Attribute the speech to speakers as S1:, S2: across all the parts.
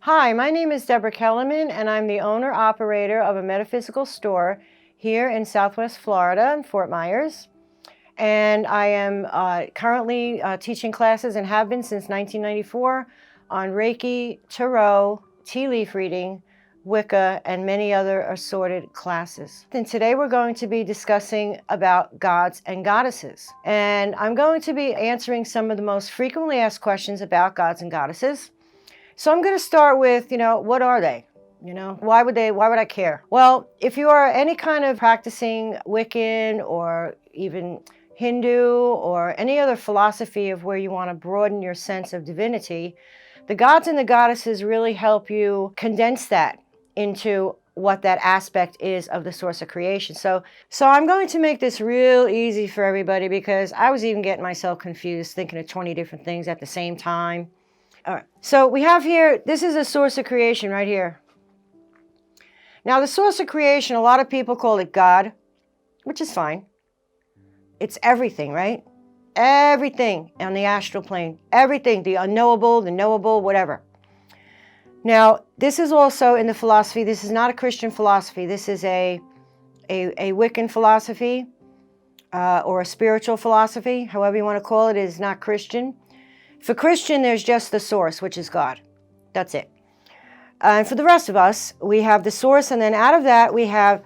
S1: Hi, my name is Deborah Keleman, and I'm the owner-operator of a metaphysical store here in Southwest Florida in Fort Myers. And I am currently teaching classes and have been since 1994 on Reiki, Tarot, tea leaf reading, Wicca, and many other assorted classes. And today we're going to be discussing about gods and goddesses. And I'm going to be answering some of the most frequently asked questions about gods and goddesses. So I'm going to start with, what are they? Why would I care? Well, if you are any kind of practicing Wiccan or even Hindu or any other philosophy of where you want to broaden your sense of divinity, the gods and the goddesses really help you condense that into what that aspect is of the source of creation. So I'm going to make this real easy for everybody because I was even getting myself confused thinking of 20 different things at the same time. All right, so we have here, this is a source of creation right here. Now the source of creation, a lot of people call it God, which is fine. It's everything, right? Everything on the astral plane, everything, the unknowable, the knowable, whatever. Now, this is also in the philosophy, this is not a Christian philosophy, this is a Wiccan philosophy or a spiritual philosophy, however you want to call it, is not Christian. For Christian, there's just the source, which is God. That's it. And for the rest of us, we have the source, and then out of that, we have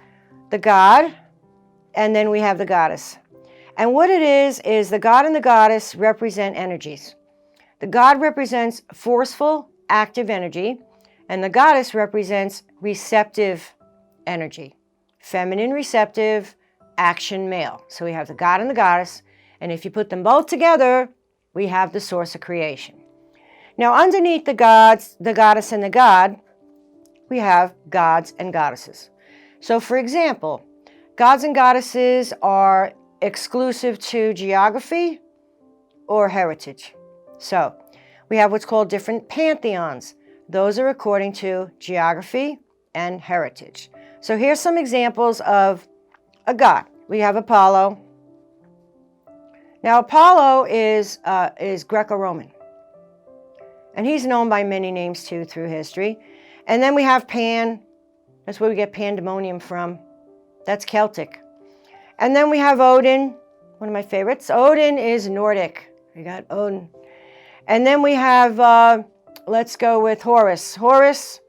S1: the God, and then we have the goddess. And what it is the God and the goddess represent energies. The God represents forceful, active energy, and the goddess represents receptive energy. Feminine receptive, action male. So we have the God and the goddess, and if you put them both together, we have the source of creation. Now, underneath the gods, the goddess, and the god, we have gods and goddesses. So, for example, gods and goddesses are exclusive to geography or heritage. So, we have what's called different pantheons. Those are according to geography and heritage. So, here's some examples of a god. We have Apollo. Now, Apollo is Greco-Roman, and he's known by many names, too, through history. And then we have Pan. That's where we get pandemonium from. That's Celtic. And then we have Odin, one of my favorites. Odin is Nordic. We got Odin. And then we have, let's go with Horus. Horus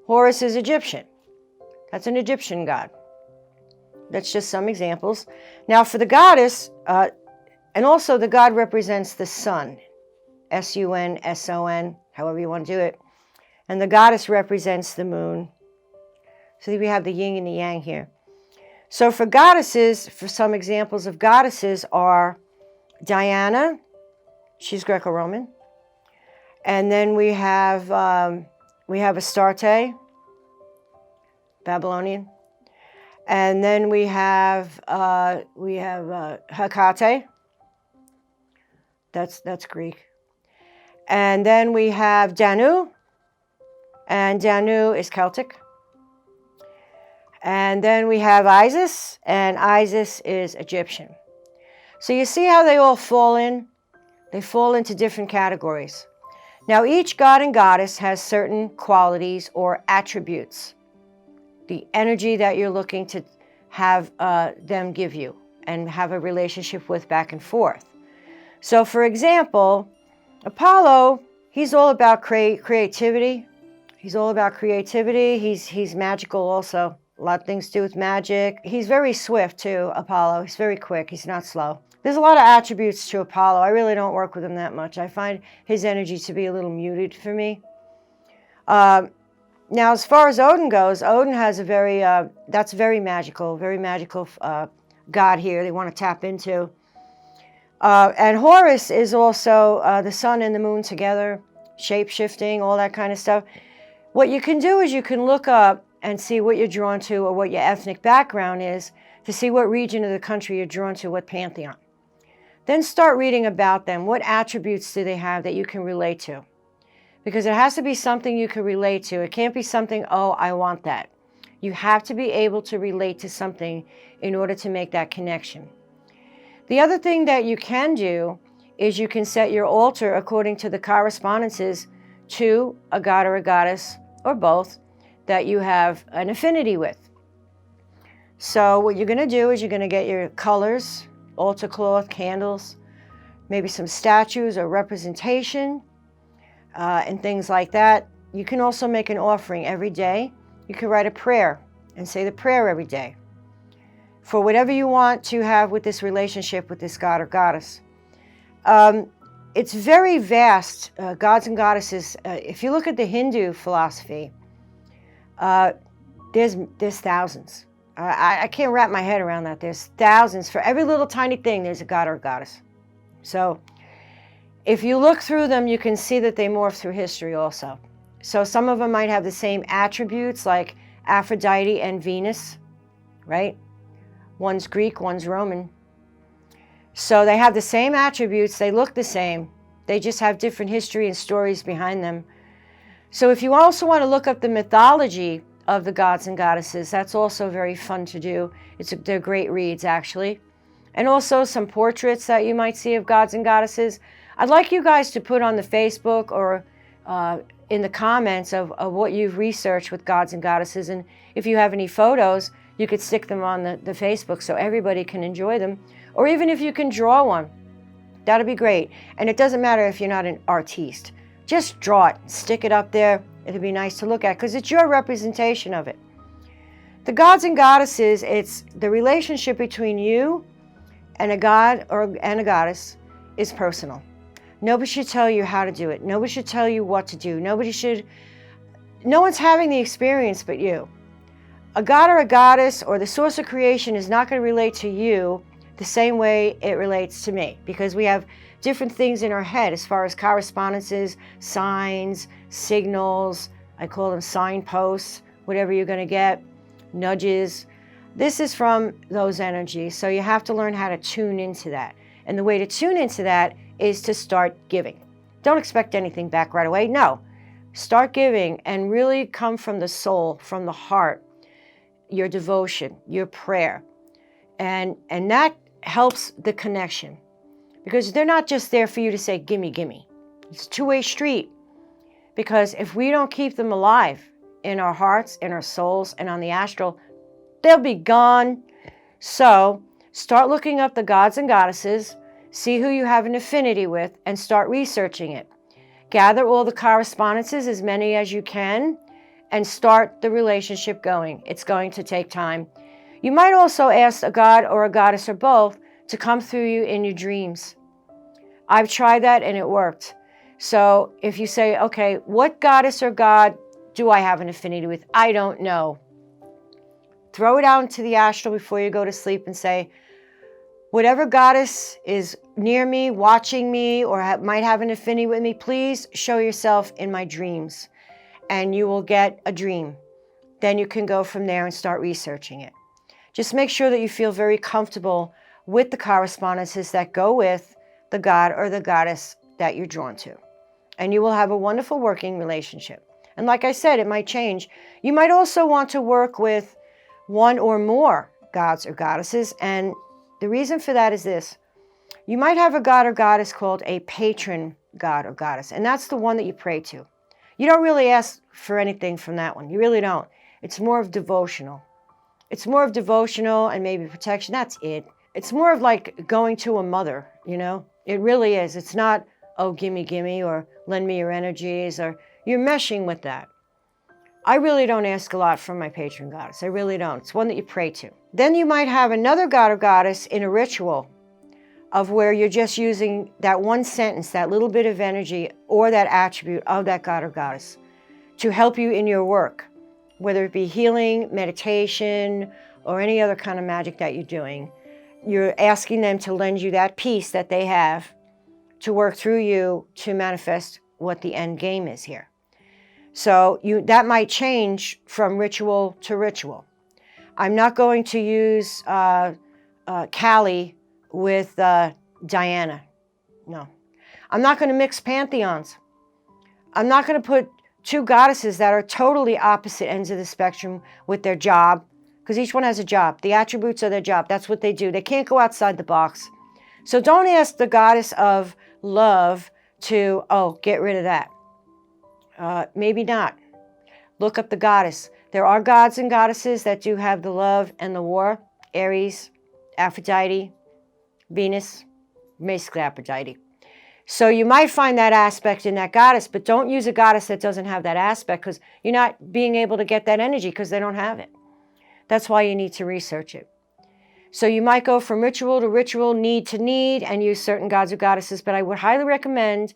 S1: is Egyptian. That's an Egyptian god. That's just some examples. Now, for the goddess, and also the god represents the sun, S-U-N, S-O-N, however you want to do it. And the goddess represents the moon. So we have the yin and the yang here. So for goddesses, for some examples of goddesses are Diana, she's Greco-Roman. And then we have Astarte, Babylonian. And then we have Hecate. That's Greek. And then we have Danu, and Danu is Celtic. And then we have Isis, and Isis is Egyptian. So you see how they all fall in? They fall into different categories. Now each god and goddess has certain qualities or attributes. The energy that you're looking to have them give you and have a relationship with back and forth. So for example, Apollo, he's all about creativity. He's all about creativity. He's magical also. A lot of things to do with magic. He's very swift too, Apollo. He's very quick. He's not slow. There's a lot of attributes to Apollo. I really don't work with him that much. I find his energy to be a little muted for me. Now, as far as Odin goes, Odin has a that's very magical god here they want to tap into. And Horus is also the sun and the moon together, shape-shifting, all that kind of stuff. What you can do is you can look up and see what you're drawn to or what your ethnic background is to see what region of the country you're drawn to, what pantheon. Then start reading about them. What attributes do they have that you can relate to? Because it has to be something you can relate to. It can't be something, oh, I want that. You have to be able to relate to something in order to make that connection. The other thing that you can do is you can set your altar according to the correspondences to a god or a goddess, or both, that you have an affinity with. So what you're going to do is you're going to get your colors, altar cloth, candles, maybe some statues or representation, and things like that. You can also make an offering every day. You can write a prayer and say the prayer every day for whatever you want to have with this relationship with this god or goddess. It's very vast, gods and goddesses. If you look at the Hindu philosophy, there's thousands. I can't wrap my head around that. There's thousands. For every little tiny thing, there's a god or a goddess. So if you look through them, you can see that they morph through history also. So some of them might have the same attributes, like Aphrodite and Venus, right? One's Greek, one's Roman. So they have the same attributes, they look the same, they just have different history and stories behind them. So if you also want to look up the mythology of the gods and goddesses, that's also very fun to do. They're great reads, actually. And also some portraits that you might see of gods and goddesses. I'd like you guys to put on the Facebook or in the comments of what you've researched with gods and goddesses. And if you have any photos, you could stick them on the Facebook so everybody can enjoy them. Or even if you can draw one, that'd be great. And it doesn't matter if you're not an artiste. Just draw it, stick it up there. It'd be nice to look at because it's your representation of it. The gods and goddesses, it's the relationship between you and a god and a goddess is personal. Nobody should tell you how to do it. Nobody should tell you what to do. No one's having the experience but you. A god or a goddess or the source of creation is not going to relate to you the same way it relates to me, because we have different things in our head as far as correspondences, signs, signals. I call them signposts, whatever you're going to get, nudges. This is from those energies, so you have to learn how to tune into that. And the way to tune into that is to start giving. Don't expect anything back right away. No, start giving and really come from the soul, from the heart, your devotion, your prayer. And that helps the connection, because they're not just there for you to say, gimme, gimme. It's a two-way street, because if we don't keep them alive in our hearts, in our souls, and on the astral, they'll be gone. So start looking up the gods and goddesses, see who you have an affinity with, and start researching it. Gather all the correspondences, as many as you can, and start the relationship going. It's going to take time. You might also ask a god or a goddess or both to come through you in your dreams. I've tried that and it worked. So if you say, okay, what goddess or god do I have an affinity with? I don't know. Throw it out into the astral before you go to sleep and say, whatever goddess is near me, watching me, or might have an affinity with me, please show yourself in my dreams. And you will get a dream. Then you can go from there and start researching it. Just make sure that you feel very comfortable with the correspondences that go with the god or the goddess that you're drawn to. And you will have a wonderful working relationship. And like I said, it might change. You might also want to work with one or more gods or goddesses. And the reason for that is this. You might have a god or goddess called a patron god or goddess. And that's the one that you pray to. You don't really ask for anything from that one. You really don't. It's more of devotional. It's more of devotional and maybe protection. That's it. It's more of like going to a mother, you know? It really is. It's not, oh, gimme, gimme, or lend me your energies, or you're meshing with that. I really don't ask a lot from my patron goddess. I really don't. It's one that you pray to. Then you might have another god or goddess in a ritual of where you're just using that one sentence, that little bit of energy or that attribute of that god or goddess to help you in your work, whether it be healing, meditation, or any other kind of magic that you're doing. You're asking them to lend you that peace that they have to work through you to manifest what the end game is here. So that might change from ritual to ritual. I'm not going to use Kali with Diana. No. I'm not going to mix pantheons. I'm not going to put two goddesses that are totally opposite ends of the spectrum with their job, because each one has a job. The attributes of their job. That's what they do. They can't go outside the box. So don't ask the goddess of love to, oh, get rid of that. Maybe not. Look up the goddess. There are gods and goddesses that do have the love and the war. Aries, Aphrodite, Venus, basically Aphrodite. So you might find that aspect in that goddess, but don't use a goddess that doesn't have that aspect, because you're not being able to get that energy because they don't have it. That's why you need to research it. So you might go from ritual to ritual, need to need, and use certain gods or goddesses, but I would highly recommend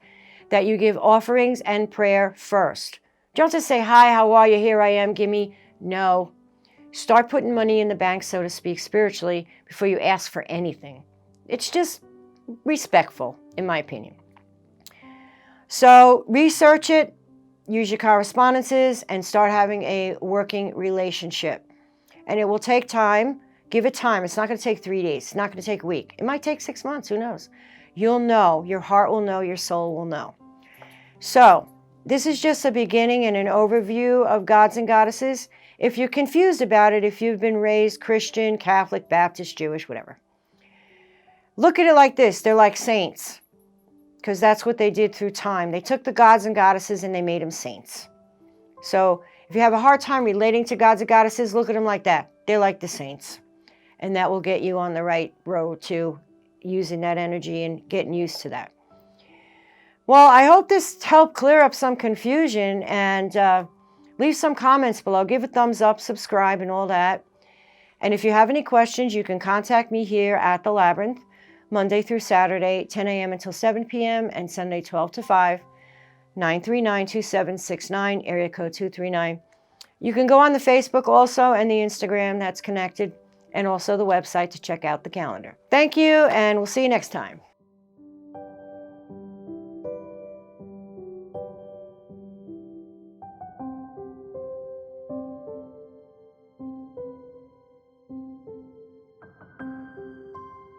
S1: that you give offerings and prayer first. Don't just say, hi, how are you? Here I am, give me. No. Start putting money in the bank, so to speak, spiritually, before you ask for anything. It's just respectful, in my opinion. So research it, use your correspondences, and start having a working relationship. And it will take time. Give it time. It's not going to take 3 days. It's not going to take a week. It might take 6 months. Who knows? You'll know. Your heart will know. Your soul will know. So this is just a beginning and an overview of gods and goddesses. If you're confused about it, if you've been raised Christian, Catholic, Baptist, Jewish, whatever, look at it like this. They're like saints, because that's what they did through time. They took the gods and goddesses and they made them saints. So if you have a hard time relating to gods and goddesses, look at them like that. They're like the saints. And that will get you on the right road to using that energy and getting used to that. Well, I hope this helped clear up some confusion, and leave some comments below. Give a thumbs up, subscribe, and all that. And if you have any questions, you can contact me here at The Labyrinth, Monday through Saturday, 10 a.m. until 7 p.m., and Sunday, 12 to 5, 939-2769, area code 239. You can go on the Facebook also, and the Instagram that's connected, and also the website to check out the calendar. Thank you, and we'll see you next time.